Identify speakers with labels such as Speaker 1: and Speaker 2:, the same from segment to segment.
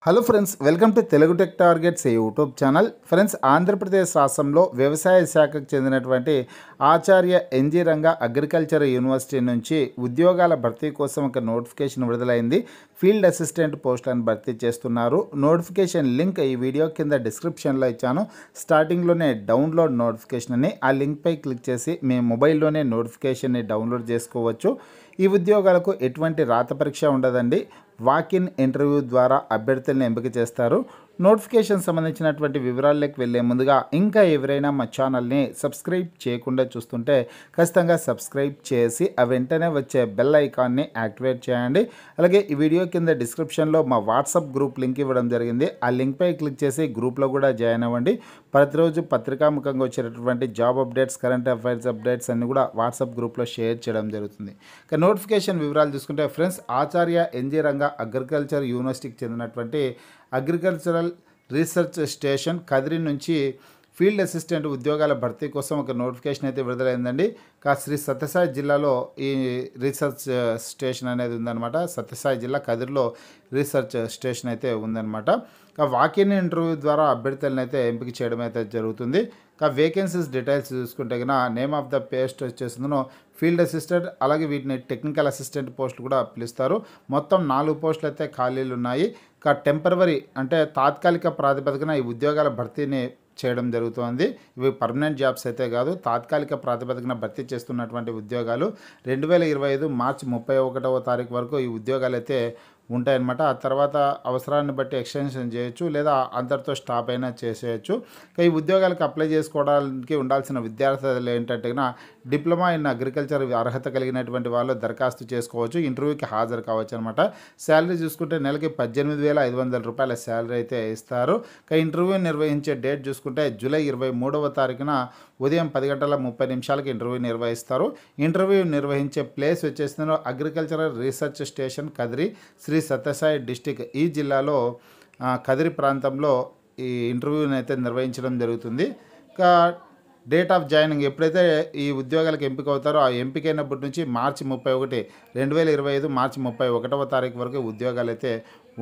Speaker 1: Hello friends, welcome to Telugu tech targets YouTube channel. Friends, Andhra Pradesh రాష్ట్రంలో వ్యవసాయ శాఖకు చెందినటువంటి ఆచార్య ఎన్జీ రంగా అగ్రికల్చర్ యూనివర్సిటీ నుంచి ఉద్యోగాల భర్తీ కోసం ఒక నోటిఫికేషన్ విడుదలైంది. ఫీల్డ్ అసిస్టెంట్ పోస్టులను భర్తీ చేస్తున్నారు. నోటిఫికేషన్ లింక్ ఈ వీడియో కింద డిస్క్రిప్షన్లో ఇచ్చాను. స్టార్టింగ్లోనే డౌన్లోడ్ నోటిఫికేషన్ అని ఆ లింక్పై క్లిక్ చేసి మీ మొబైల్లోనే నోటిఫికేషన్ని డౌన్లోడ్ చేసుకోవచ్చు. ఈ ఉద్యోగాలకు ఎటువంటి రాత పరీక్ష ఉండదండి. వాక్-ఇన్ ఇంటర్వ్యూ ద్వారా అభ్యర్థులను ఎంపిక చేస్తారు. నోటిఫికేషన్ సంబంధించినటువంటి వివరాల్లోకి వెళ్ళే ముందుగా ఇంకా ఎవరైనా మా ఛానల్ని సబ్స్క్రైబ్ చేయకుండా చూస్తుంటే ఖచ్చితంగా సబ్స్క్రైబ్ చేసి ఆ వెంటనే వచ్చే బెల్ ఐకాన్ని యాక్టివేట్ చేయండి. అలాగే ఈ వీడియో కింద డిస్క్రిప్షన్లో మా వాట్సాప్ గ్రూప్ లింక్ ఇవ్వడం జరిగింది. ఆ లింక్పై క్లిక్ చేసి గ్రూప్లో కూడా జాయిన్ అవ్వండి. ప్రతిరోజు పత్రికాముఖంగా వచ్చేటటువంటి job updates, current affairs updates అన్ని కూడా వాట్సాప్ గ్రూప్లో షేర్ చేయడం జరుగుతుంది. ఇక నోటిఫికేషన్ వివరాలు చూసుకుంటే ఫ్రెండ్స్, ఆచార్య ఎన్జీ రంగా అగ్రికల్చర్ యూనివర్సిటీకి చెందినటువంటి అగ్రికల్చరల్ రీసెర్చ్ స్టేషన్ కదిరి నుంచి ఫీల్డ్ అసిస్టెంట్ ఉద్యోగాల భర్తీ కోసం ఒక నోటిఫికేషన్ అయితే విడుదలైందండి. శ్రీ సత్యసాయి జిల్లాలో ఈ రీసెర్చ్ స్టేషన్ అనేది ఉందన్నమాట. సత్యసాయి జిల్లా కదిరిలో రీసెర్చ్ స్టేషన్ అయితే ఉందన్నమాట. వాక్-ఇన్ ఇంటర్వ్యూ ద్వారా అభ్యర్థులను అయితే ఎంపిక చేయడం అయితే జరుగుతుంది. వేకెన్సీస్ డీటెయిల్స్ చూసుకుంటే కన్నా నేమ్ ఆఫ్ ద పోస్ట్ వచ్చేసిందో ఫీల్డ్ అసిస్టెంట్, అలాగే వీటిని టెక్నికల్ అసిస్టెంట్ పోస్టులు కూడా పిలుస్తారు. మొత్తం 4 పోస్టులు అయితే ఖాళీలు ఉన్నాయి. టెంపరవరీ అంటే తాత్కాలిక ప్రాతిపదికన ఈ ఉద్యోగాల భర్తీని చేయడం జరుగుతోంది. ఇవి పర్మనెంట్ జాబ్స్ అయితే కాదు, తాత్కాలిక ప్రాతిపదికన భర్తీ చేస్తున్నటువంటి ఉద్యోగాలు. 2025 మార్చి 31వ తారీఖు వరకు ఈ ఉద్యోగాలు అయితే ఉంటాయన్నమాట. ఆ తర్వాత అవసరాన్ని బట్టి ఎక్స్టెన్షన్ చేయొచ్చు, లేదా అంతటితో స్టాప్ అయినా చేసేయచ్చు. ఈ ఉద్యోగాలకు అప్లై చేసుకోవడానికి ఉండాల్సిన విద్యార్థులు ఏంటంటే డిప్లొమా ఇన్ అగ్రికల్చర్ అర్హత కలిగినటువంటి వాళ్ళు దరఖాస్తు చేసుకోవచ్చు. ఇంటర్వ్యూకి హాజరు కావచ్చు అనమాట. శాలరీ చూసుకుంటే నెలకి 18,500 రూపాయల శాలరీ అయితే ఇస్తారు. ఇంటర్వ్యూ నిర్వహించే డేట్ చూసుకుంటే జూలై 23వ తారీఖున ఉదయం 10:30 ఇంటర్వ్యూ నిర్వహిస్తారు. ఇంటర్వ్యూ నిర్వహించే ప్లేస్ వచ్చేసి agricultural research station Kadiri, Sri Sathya Sai district, ఈ జిల్లాలో కదిరి ప్రాంతంలో ఈ ఇంటర్వ్యూని అయితే నిర్వహించడం జరుగుతుంది. డేట్ ఆఫ్ జాయినింగ్ ఎప్పుడైతే ఈ ఉద్యోగాలకు ఎంపిక అవుతారో ఆ ఎంపికైనప్పటి నుంచి మార్చి 31, 2025 మార్చి 31వ తారీఖు వరకు ఉద్యోగాలు అయితే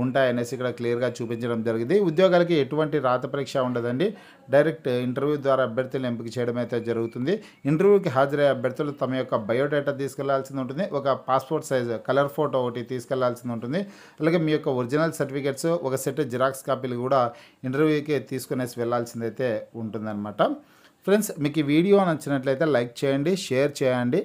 Speaker 1: ఉంటాయనేసి ఇక్కడ క్లియర్గా చూపించడం జరిగింది. ఉద్యోగాలకి ఎటువంటి రాత పరీక్ష ఉండదండి. డైరెక్ట్ ఇంటర్వ్యూ ద్వారా అభ్యర్థులను ఎంపిక చేయడం అయితే జరుగుతుంది. ఇంటర్వ్యూకి హాజరయ్యే అభ్యర్థులు తమ యొక్క బయోడేటా తీసుకెళ్లాల్సి ఉంటుంది. ఒక పాస్పోర్ట్ సైజ్ కలర్ ఫోటో ఒకటి తీసుకెళ్లాల్సి ఉంటుంది. అలాగే మీ యొక్క ఒరిజినల్ సర్టిఫికేట్స్, ఒక సెట్ జిరాక్స్ కాపీలు కూడా ఇంటర్వ్యూకి తీసుకునేసి వెళ్లాల్సిందైతే ఉంటుందన్నమాట. ఫ్రెండ్స్, మీకు ఈ వీడియో నచ్చినట్లయితే లైక్ చేయండి, షేర్ చేయండి.